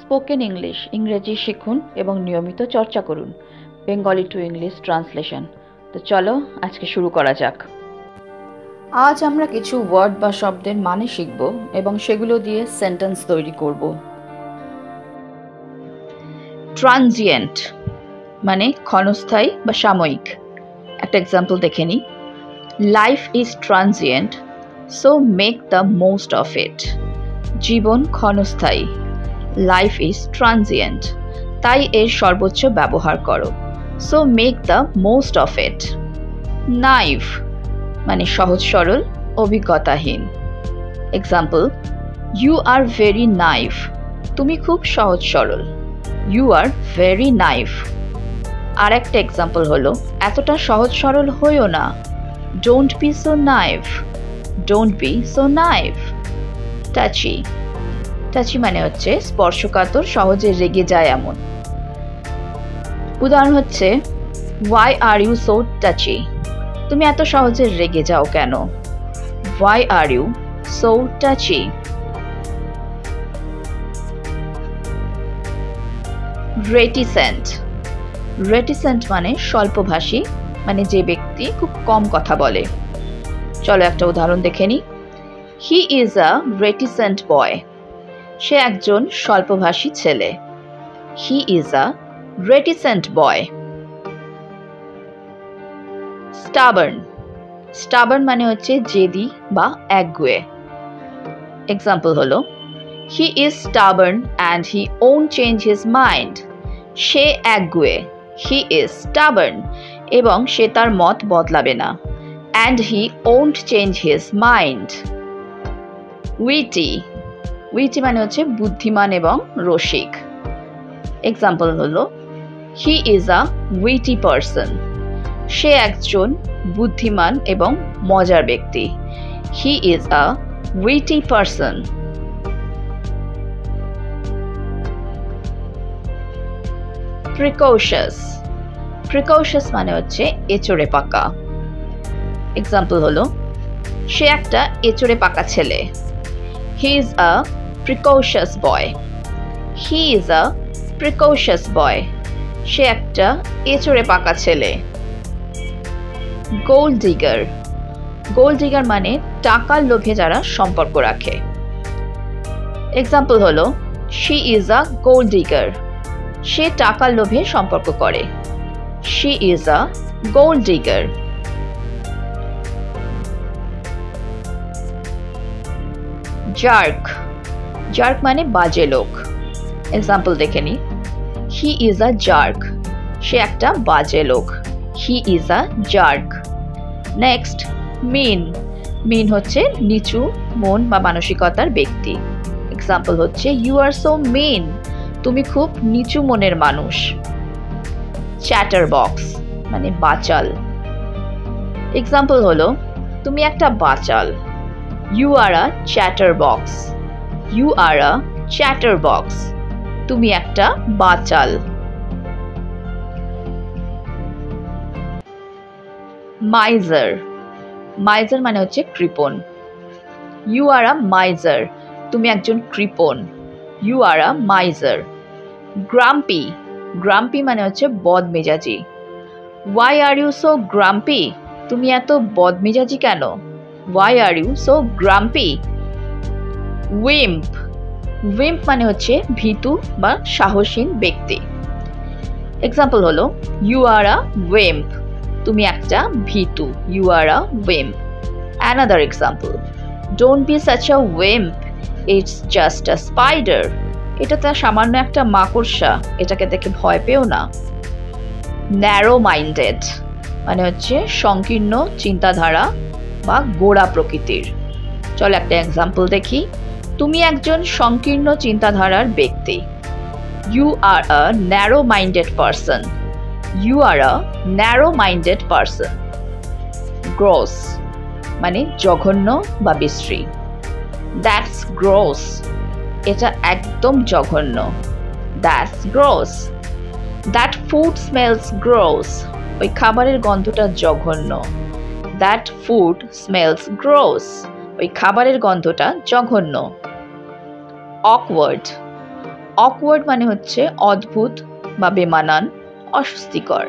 Spoken English ইংরেজি শিখুন এবং নিয়মিত চর্চা করুন। Bengali to English translation. তো চলো আজকে শুরু করা যাক। আজ আমরা কিছু ওয়ার্ড বা শব্দের মানে শিখব এবং সেগুলো দিয়ে সেন্টেন্স তৈরি করব। ট্রানজিয়েন্ট মানে ক্ষণস্থায়ী বা সাময়িক। একটা এক্সাম্পল দেখে নিই। Life is transient, so make the most of it. জীবন ক্ষণস্থায়ী, লাইফ ইজ ট্রানজিয়েন্ট, তাই এর সর্বোচ্চ ব্যবহার করো। So make the most of it. Naive মানে সহজ সরল, অভিজ্ঞতাহীন। Example, you are very naive. তুমি খুব সহজ সরল। You are very naive. আর একটা এক্সাম্পল হলো, এতটা সহজ সরল হইও না। Don't be so naive. Don't be so naive. Touchy. Touchy মানে হচ্ছে স্পর্শকাতর, সহজে রেগে যায় এমন। উদাহরণ হচ্ছে, why are you so touchy? তুমি এত সহজে রেগে যাও কেন? Why are you so touchy? Reticent. Reticent মানে স্বল্পভাষী, মানে যে ব্যক্তি খুব কম কথা বলে। চলো একটা উদাহরণ দেখে নিই। হি ইজ আ রেটিসেন্ট বয়। সে একজন স্বল্পভাষী ছেলে। He is a reticent boy. Stubborn. Stubborn মানে হচ্ছে জেদি বা একগুঁয়ে। এক্সাম্পল হলো, he is stubborn and he won't change his mind. সে একগুঁয়ে, হি ইজ স্টাবার্ন, এবং সে তার মত বদলাবে না। And he won't change his mind. Witty. Witty মানে হচ্ছে বুদ্ধিমান এবং রসিক। এক্সাম্পল হলো, he is a witty person. সে একজন বুদ্ধিমান এবং মজার ব্যক্তি। He is a witty person. প্রিকশাস। প্রিকশাস মানে হচ্ছে এচড়ে পাকা। এক্সাম্পল হলো, সে একটা এচড়ে পাকা ছেলে। He is a প্রিকশাস boy. He is আ প্রিকশাস বয়। সে একটা এচড়ে পাকা ছেলে। Gold digger. গোল্ড ডিগার মানে টাকার লোভে যারা সম্পর্ক রাখে। এক্সাম্পল হলো, she is a gold digger. সে টাকার লোভে সম্পর্ক করে। She is a gold digger. Jerk. Jerk মানে বাজে লোক। এক্সাম্পল দেখে নি। হি ইজ আ জার্ক। সে একটা বাজে লোক। He is a jerk. Next, mean. Mean হচ্ছে নিচু মন বা মানসিকতার ব্যক্তি। এক্সাম্পল হচ্ছে, ইউ আর সো মিন। তুমি খুব নিচু মনের মানুষ। চ্যাটার বক্স মানে বাচাল। এক্সাম্পল হলো, তুমি একটা বাচাল। You are a chatterbox. You are a chatterbox. তুমি একটা বাচাল। মাইজার। মাইজার মানে হচ্ছে কৃপণ। You are a miser. তুমি একজন কৃপণ। You are a miser. গ্রাম্পি। Grumpy মানে হচ্ছে বদমেজাজি। Why are you so grumpy? তুমি এত বদমেজাজি কেন? Why are you so grumpy? Wimp. Wimp মানে হচ্ছে ভীতু বা সাহসীন ব্যক্তি। এক্সাম্পল হলো, ইউ আর আ উইম্প। তুমি একটা ভীতু। You are a wimp. Another example, don't be such a wimp, it's just a spider. এটা তো সামান্য একটা মাকড়সা, এটাকে দেখে ভয় পেও না। ন্যারো মাইন্ডেড মানে হচ্ছে সংকীর্ণ চিন্তাধারা বা গোড়া প্রকৃতির। চল একটা এক্সাম্পল দেখি। তুমি একজন সংকীর্ণ চিন্তাধারার ব্যক্তি। You are a narrow minded person. You are a narrow minded person. Gross মানে জঘন্য বা বিশ্রী। That's gross. এটা একদম জঘন্য। That's gross. That food smells gross. ওই খাবারের গন্ধটা জঘন্য। That food smells gross. ওই খাবারের গন্ধটা জঘন্য। অকওয়ার্ড। অকওয়ার্ড মানে হচ্ছে অদ্ভুত বা বেমানান, অস্বস্তিকর।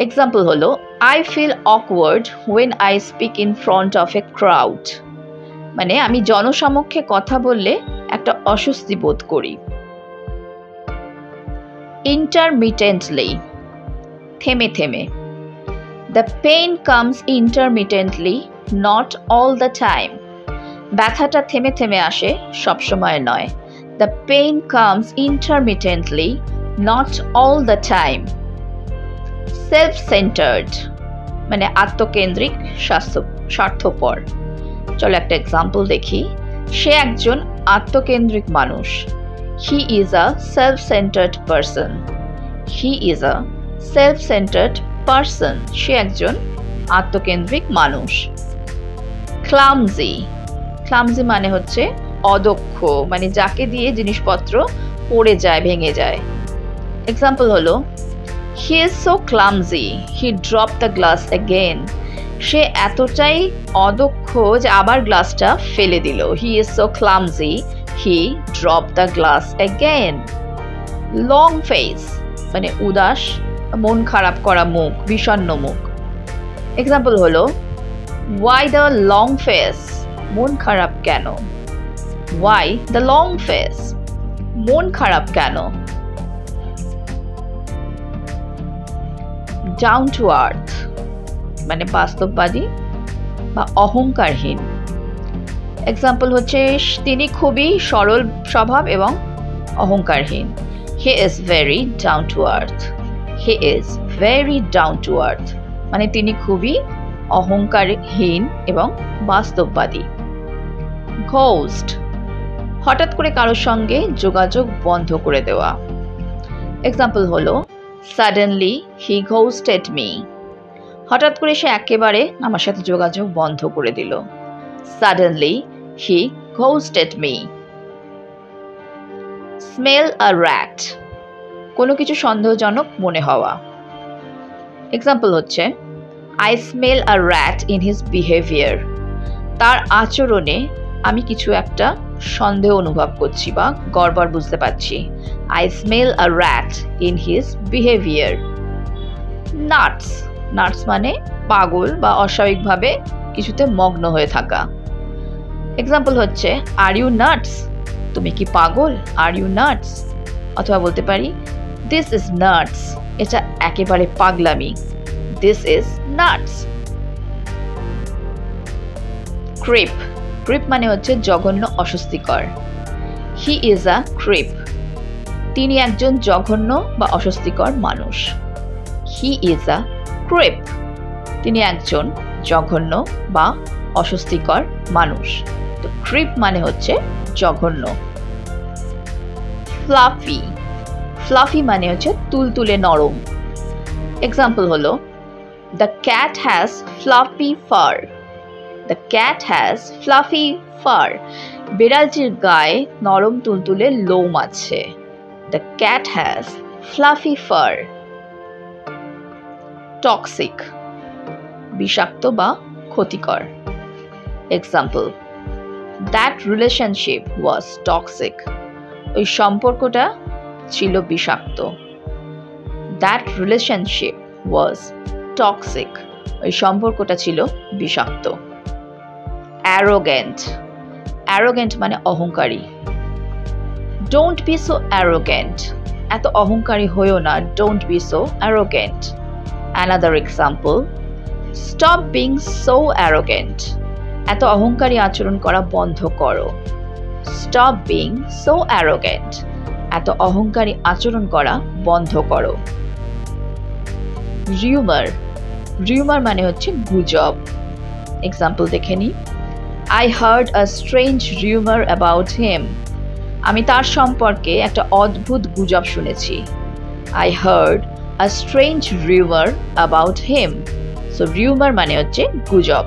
এক্সাম্পল হলো I feel awkward when I speak in front of a crowd, মানে আমি জনসমক্ষে কথা বললে একটা অস্বস্তি বোধ করি। ইন্টারমিটেন্টলি, থেমে থেমে। The pain comes ইন্টারমিটেন্টলি, not all the time. ব্যথাটা থেমে থেমে আসে, সবসময় নয়। The pain comes ইন্টারমিটেন্টলি, not all the time. Self centred মানে আত্মকেন্দ্রিক, স্বার্থপর। চলো একটা এক্সাম্পল দেখি। সে একজন আত্মকেন্দ্রিক মানুষ। He is a self centred person. He is a self centred person. সে একজন আত্মকেন্দ্রিক মানুষ। ক্লামজি, ক্লামজি মানে হচ্ছে অদক্ষ, মানে যাকে দিয়ে জিনিসপত্র পড়ে যায়, ভেঙে যায়। এক্সাম্পল হলো he is so clumsy, he drop the glass again. সে এতটাই অদক্ষ যে আবার গ্লাসটা ফেলে দিল। He is so clumsy, he drop the glass again. Long face মানে উদাস, মন খারাপ করা মুখ, বিষণ্ণ মুখ। এক্সাম্পল হলো ওয়াই দ্য লং ফেস, মন খারাপ কেন। ওয়াই দ্য লং ফেস, মন খারাপ কেন। ডাউন টু আর্থ মানে বাস্তববাদী বা অহংকারহীন। এক্সাম্পল হচ্ছে তিনি খুবই সরল স্বভাব এবং অহংকারহীন। He is very down to earth. He is very down to earth মানে তিনি খুবই অহংকারহীন এবং বাস্তববাদী। ঘোস্ট হঠাৎ করে কারোর সঙ্গে যোগাযোগ বন্ধ করে দেওয়া। এক্সাম্পল হলো সাডেনলি হি ঘোস্টেড মি। হঠাৎ করে সে একেবারে আমার সাথে যোগাযোগ বন্ধ করে দিল। Suddenly he ghosted me. Smell a rat কোনো কিছু সন্দেহজনক মনে হওয়া। এক্সাম্পল হচ্ছে I smell a rat in his behaviour. তার আচরণে আমি কিছু একটা সন্দেহ অনুভব করছি বা গড়বড় বুঝতে পারছি। I smell a rat in his behaviour. Nuts, nuts মানে পাগল বা অস্বাভাবিকভাবে কিছুতে মগ্ন হয়ে থাকা। এক্সাম্পল হচ্ছে আর ইউ নাটস, তুমি কি পাগল। Are you nuts. অথবা বলতে পারি দিস ইজ নাটস, এটা একেবারে পাগলামি। This is nuts. Creep, creep মানে হচ্ছে জঘন্য, অস্বস্তিকর। হি ইজ আ ক্রিপ, তিনি একজন জঘন্য বা অস্বস্তিকর মানুষ। হি ইজ আ ক্রিপ, তিনি একজন জঘন্য বা অস্বস্তিকর মানুষ। তো ক্রিপ মানে হচ্ছে জঘন্য। ফ্লাফি, ফ্লাফি মানে হচ্ছে তুলতুলে, নরম। এক্সাম্পল হলো the cat has fluffy fur. The cat has fluffy fur, বিড়ালটির গায়ে নরম তুলতুলে লোম আছে। The cat has fluffy fur. Toxic, বিষাক্ত বা ক্ষতিকর। Example that relationship was toxic, ওই সম্পর্কটা ছিল বিষাক্ত। দ্যাট রিলেশনশিপ ওয়াজ টক্সিক, ওই সম্পর্কটা ছিল বিষাক্ত। অ্যারোগেন্ট, অ্যারোগেন্ট মানে অহংকারী। ডোন্ট বি সো অ্যারোগেন্ট, এত অহংকারী হইও না। Don't be so arrogant. Another example stop being so arrogant, এত অহংকারী আচরণ করা বন্ধ করো। স্টপ বিং সো অ্যারোগেন্ট, এত অহংকারী আচরণ করা বন্ধ করো। রিউমার, রিউমার মানে হচ্ছে গুজব। এক্সাম্পল দেখে নি। I heard a strange rumor about him. আমি তার সম্পর্কে একটা অদ্ভুত গুজব শুনেছি। I heard a strange rumor about him. So rumor মানে হচ্ছে গুজব।